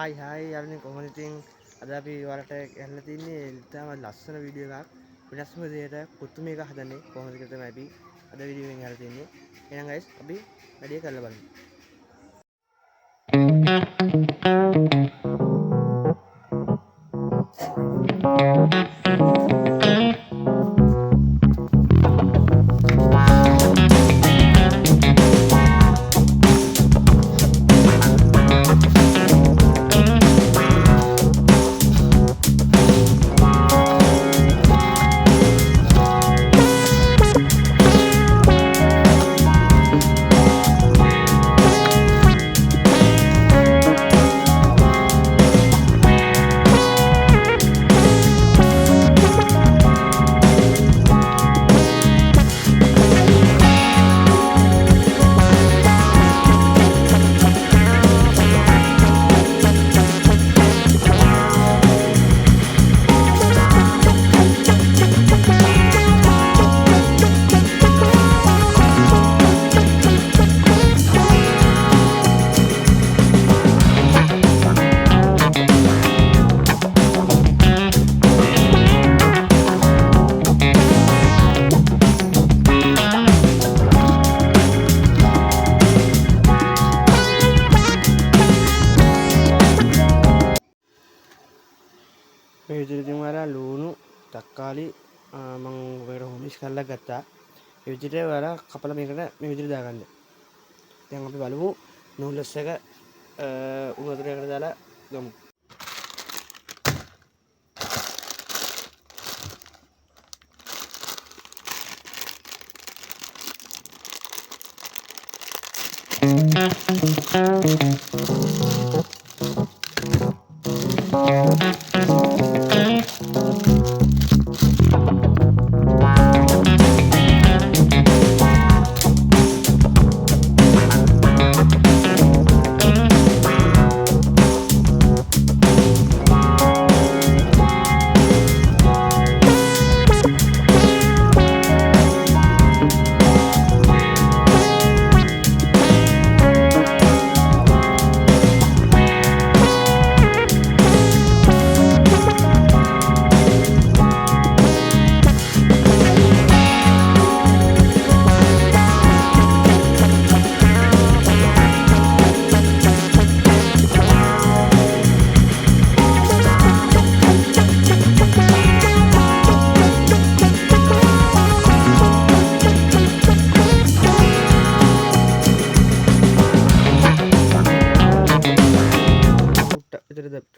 හයි යාළුවනේ කොහොමද ඉතින් අද අපි ඔයාලට ගන්න තින්නේ ඉතාම ලස්සන වීඩියෝ එකක් වෙනස්ම දෙයකට පුතු මේක හදන්නේ කොහොමද කියලා තමයි අපි අද වීඩියෝ එකෙන් ගන්න තින්නේ. එහෙනම් guys අපි වැඩේ කරලා බලමු. මේ විදිහට ඉතින් ඔයාලා ලුණු තක්කාලි මම ඔයකට හොමිස් කරලා ගත්තා. මේ විදිහට ඔයාලා කපලා මේකට මේ විදිහට දාගන්න. දැන් අපි බලමු නූඩ්ල්ස් එක උණු වතුරයකට දාලා ගමු.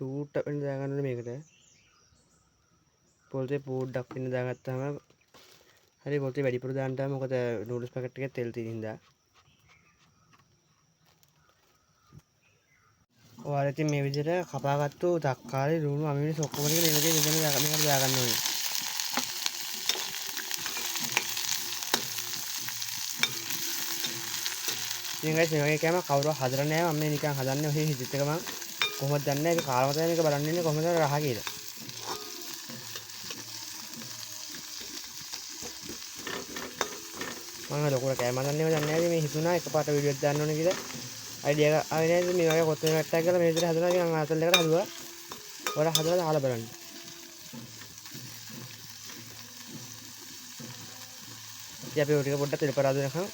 චූට්ට වෙන දාගන්න මේකට පොල්තේ පොඩ්ඩක් වෙන දාගත්තාම හරි පොල්තේ වැඩිපුර දාන්න තමයි මොකද නූඩල්ස් පැකට් එකේ තෙල් තියෙන හින්දා. ඔයාලා ඉතින් මේ විදිහට කපාගත්තු තක්කාලි ලුණු අමිනි ඔක්කොම ටික මේකට දාගන්න ඕනේ. ඉතින් guys මේ වගේ කෑම කවුරුවත් හදලා නැහැ. මම මේ නිකන් හදන්නේ ඔහේ හිතෙත් එක මම කොහොමද දන්නේ ඒක කාලම තමයි මේක බලන්න ඉන්නේ කොහොමද රහ කියලා. මම ලොකුට කෑම හදන්නේම දන්නේ නැහැ. මේ හිතුණා එකපාරට වීඩියෝ එකක් දාන්න ඕනේ කියලා. අයිඩියා එක ආවේ නැහැ. මේ වගේ කොත්තු වෙන පැට්ටක් කරලා මේ විදිහට හදනවා කියන අතල් එකට හදුවා. ඔයාලා හදලා දාලා බලන්න. ඉතින් අපි ඔය ටික පොඩ්ඩක් තෙල් පරාද වෙනකන්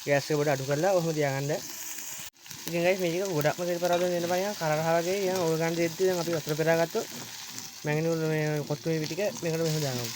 ගෑස් එක පොඩ්ඩක් අඩු කරලා ඔහොම තියාගන්න. ඉතින් guys මේක ගොඩක්ම තෙල් පරාද වෙන බෑ කරරහ වගේ යන ඔය ගන්න දෙද්දි දැන් අපි වතුර පෙරා ගත්තොත් මැංගනීස් මේ කොත්තු මේ ටික මේකට මෙහෙම දානවා.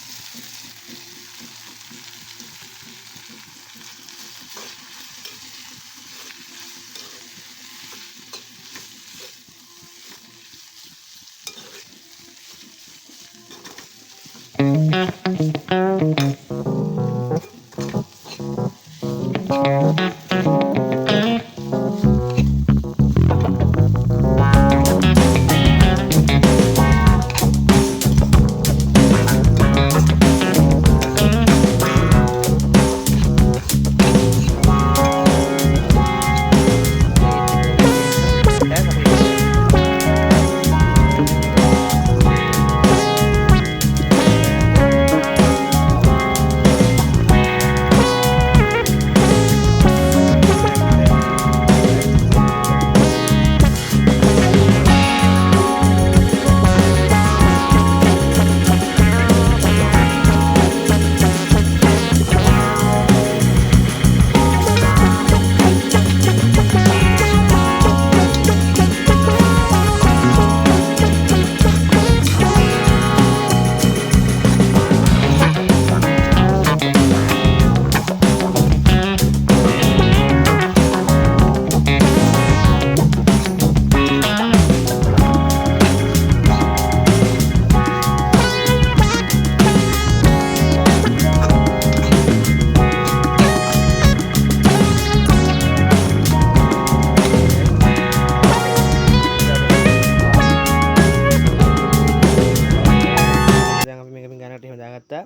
ගත්තා.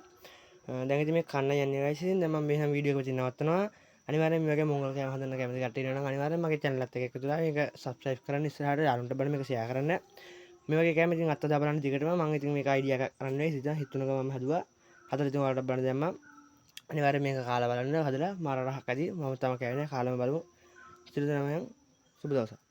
දැන් ඉතින් මේ කන්න යන්නේ guys. ඉතින් දැන් මම මේ වීඩියෝ එක නවත්තනවා. අනිවාර්යෙන් මේ වගේ මොංගල් කෑම හදන්න කැමති කට්ටිය ඉන්නවා නම් අනිවාර්යෙන් මගේ channel එකත් එක්ක එකතු වෙලා මේක subscribe කරන්න ඉස්සරහට යාළුවන්ට බලන්න මේක share කරන්න. මේ වගේ කෑම ඉතින් අත්දැක බලන්න දිගටම මම ඉතින් මේක idea එකක් කරන්න වෙයි. ඉතින් හිතුණ ගමන් මම හදුවා. හදලා ඉතින් ඔයාලට බලන්න දැම්මා. අනිවාර්යෙන් මේක කාලා බලන්න. හදලා මාර රහක් ඇති. මම තම කෑවේ නැහැ. කාලම බලමු. ඉතින් දැන් මම සුබ දවසක්.